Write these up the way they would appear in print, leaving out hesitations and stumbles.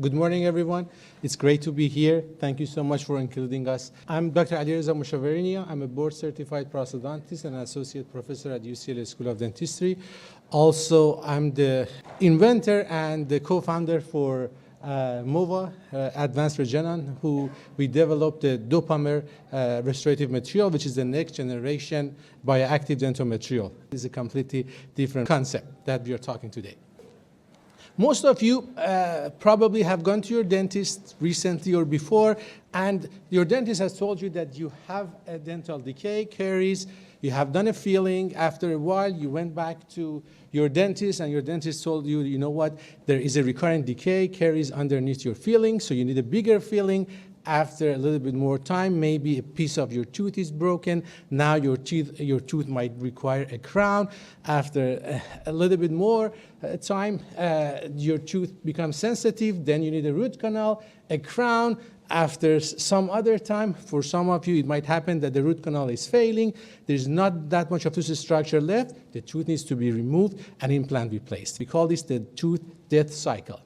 Good morning, everyone. It's great to be here. Thank you so much for including us. I'm Dr. Alireza Mushaverinian. I'm a board-certified prosthodontist and associate professor at UCLA School of Dentistry. Also, I'm the inventor and the co-founder for MOVA, Advanced Regeneration, who we developed the DOPAMER restorative material, which is the next generation bioactive dental material. It's a completely different concept that we are talking today. Most of you probably have gone to your dentist recently or before, and your dentist has told you that you have a dental decay, caries, you have done a filling. After a while, you went back to your dentist, and your dentist told you, you know what, there is a recurrent decay, caries underneath your filling, so you need a bigger filling. After a little bit more time, maybe a piece of your tooth is broken. Now your tooth might require a crown. After a little bit more time, your tooth becomes sensitive. Then you need a root canal, a crown. After some other time, for some of you, it might happen that the root canal is failing. There's not that much of tooth structure left. The tooth needs to be removed and implant replaced. We call this the tooth death cycle.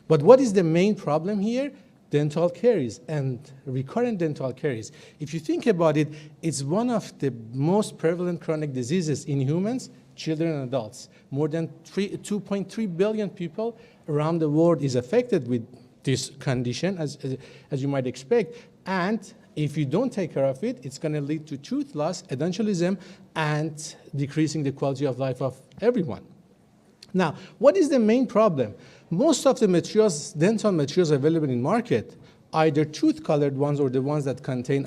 But what is the main problem here? Dental caries and recurrent dental caries. If you think about it, it's one of the most prevalent chronic diseases in humans, children and adults. More than 2.3 billion people around the world is affected with this condition, as you might expect. And if you don't take care of it, it's going to lead to tooth loss, edentalism, and decreasing the quality of life of everyone. Now, what is the main problem? Most of the materials, dental materials available in market, either tooth-colored ones or the ones that contain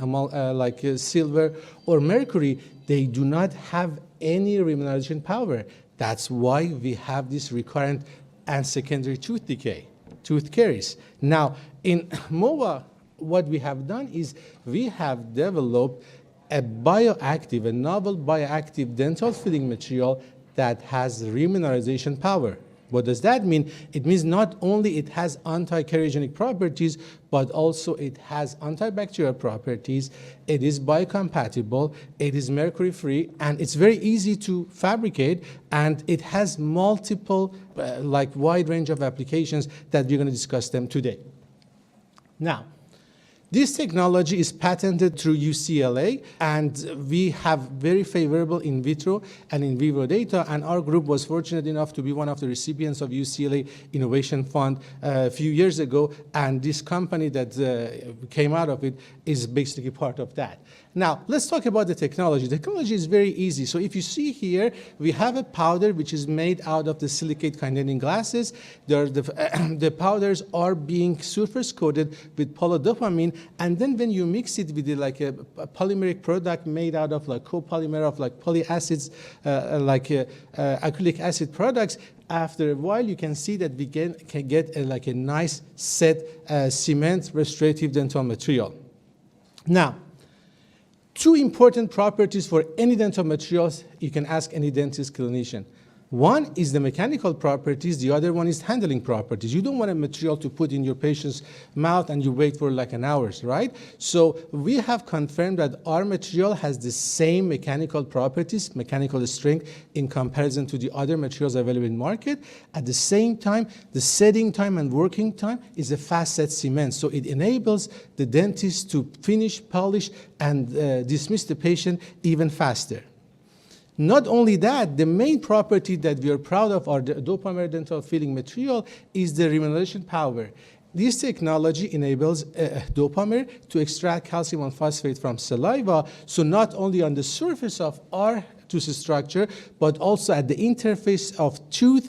silver or mercury, they do not have any remineralization power. That's why we have this recurrent and secondary tooth decay, tooth caries. Now, in MOVA, what we have done is we have developed a bioactive, a novel bioactive dental filling material that has remineralization power. What does that mean? It means not only it has anti-cariogenic properties, but also it has antibacterial properties. It is biocompatible, it is mercury-free, and it's very easy to fabricate, and it has multiple, wide range of applications that we're going to discuss them today. Now, this technology is patented through UCLA, and we have very favorable in vitro and in vivo data, and our group was fortunate enough to be one of the recipients of UCLA Innovation Fund a few years ago, and this company that came out of it is basically part of that. Now, let's talk about the technology. The technology is very easy. So if you see here, we have a powder which is made out of the silicate containing glasses. The powders are being surface coated with polydopamine, and then when you mix it with a polymeric product made out of copolymer of polyacids, acrylic acid products, after a while you can see that we can get a nice set cement restorative dental material. Now, two important properties for any dental materials you can ask any dentist clinician. One is the mechanical properties, the other one is handling properties. You don't want a material to put in your patient's mouth and you wait for an hour, right? So we have confirmed that our material has the same mechanical properties, mechanical strength in comparison to the other materials available in market. At the same time, the setting time and working time is a fast set cement. So it enables the dentist to finish, polish, and dismiss the patient even faster. Not only that, the main property that we are proud of our DOPAMER dental filling material is the remineralization power. This technology enables DOPAMER to extract calcium phosphate from saliva, so not only on the surface of our tooth structure, but also at the interface of tooth,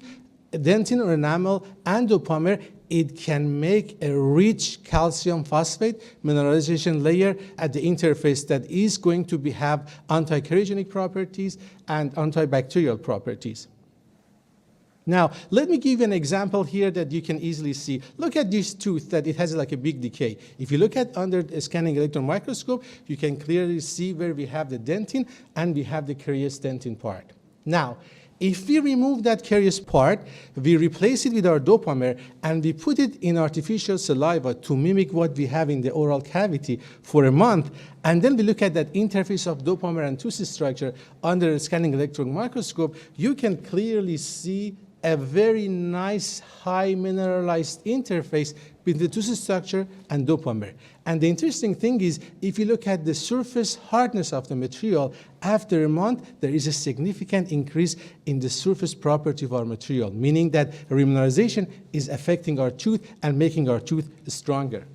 dentin or enamel, and DOPAMER, it can make a rich calcium phosphate mineralization layer at the interface that is going to have anti-cariogenic properties and antibacterial properties. Now, let me give you an example here that you can easily see. Look at this tooth that it has a big decay. If you look at under a scanning electron microscope, you can clearly see where we have the dentin and we have the carious dentin part. Now, if we remove that carious part, we replace it with our DOPAMER, and we put it in artificial saliva to mimic what we have in the oral cavity for a month, and then we look at that interface of DOPAMER and tooth structure under a scanning electron microscope, you can clearly see a very nice high mineralized interface between the tooth structure and DOPAMER. And the interesting thing is, if you look at the surface hardness of the material, after a month, there is a significant increase in the surface property of our material, meaning that remineralization is affecting our tooth and making our tooth stronger.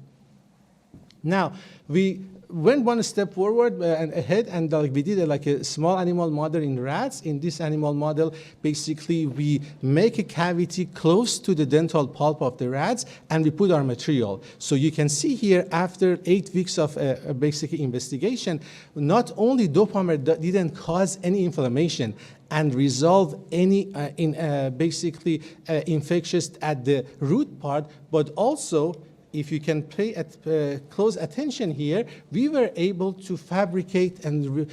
Now, we went one step forward and ahead, and we did a small animal model in rats. In this animal model, basically, we make a cavity close to the dental pulp of the rats, and we put our material. So you can see here, after 8 weeks of basic investigation, not only DOPAMER didn't cause any inflammation and resolve any infections at the root part, but also, if you can pay close attention here, we were able to fabricate and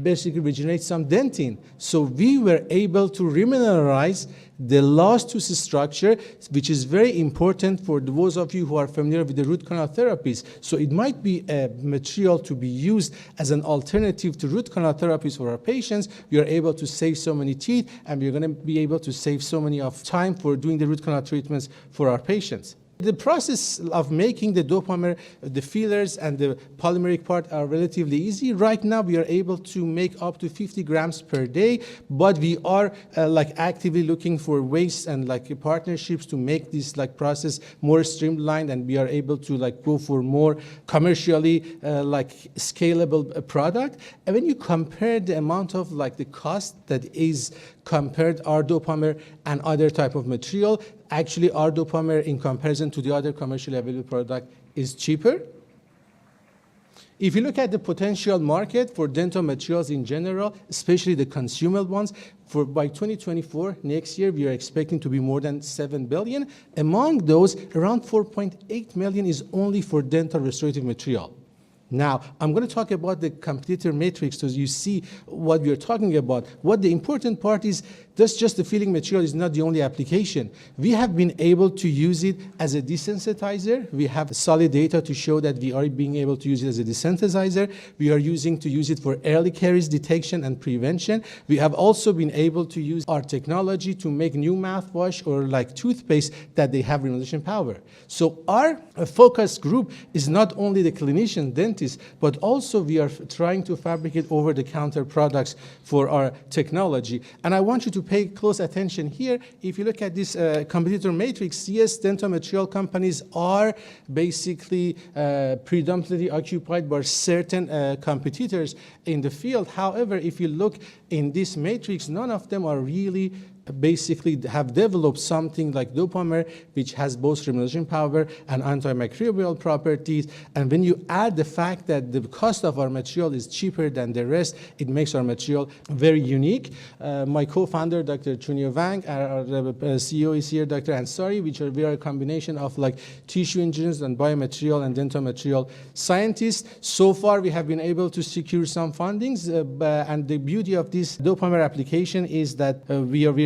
basically regenerate some dentin. So we were able to remineralize the lost tooth structure, which is very important for those of you who are familiar with the root canal therapies. So it might be a material to be used as an alternative to root canal therapies for our patients. We are able to save so many teeth, and we're going to be able to save so many of time for doing the root canal treatments for our patients. The process of making the DOPAMER, the fillers, and the polymeric part are relatively easy. Right now, we are able to make up to 50 grams per day, but we are actively looking for ways and partnerships to make this process more streamlined, and we are able to go for more commercially scalable product. And when you compare the amount of the cost that is compared our DOPAMER and other type of material, actually our DOPAMER in comparison to the other commercially available product is cheaper. If you look at the potential market for dental materials in general, especially the consumable ones, by 2024, next year, we are expecting to be more than 7 billion. Among those, around 4.8 million is only for dental restorative material. Now, I'm going to talk about the competitor matrix so you see what we are talking about. What the important part is, that's just the filling material is not the only application. We have been able to use it as a desensitizer. We have solid data to show that we are being able to use it as a desensitizer. We are using to use it for early caries detection and prevention. We have also been able to use our technology to make new mouthwash or toothpaste that they have remediation power. So our focus group is not only the clinician dentist, but also we are trying to fabricate over-the-counter products for our technology. And I want you to pay close attention here. If you look at this competitor matrix, yes, dental material companies are basically predominantly occupied by certain competitors in the field. However, if you look in this matrix, none of them are really basically have developed something like DOPAMER, which has both remediation power and antimicrobial properties. And when you add the fact that the cost of our material is cheaper than the rest, it makes our material very unique. My co-founder, Dr. Chunyo Wang, our CEO is here, Dr. Ansari, we are a combination of tissue engineers and biomaterial and dental material scientists. So far, we have been able to secure some fundings, and the beauty of this DOPAMER application is that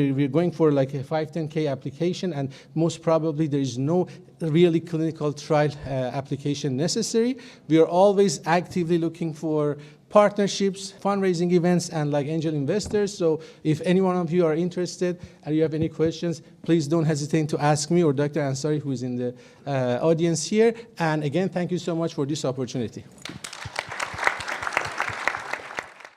we're going for a 510K application, and most probably there is no really clinical trial application necessary. We are always actively looking for partnerships, fundraising events, and angel investors. So if any one of you are interested and you have any questions, please don't hesitate to ask me or Dr. Ansari, who is in the audience here. And again, thank you so much for this opportunity.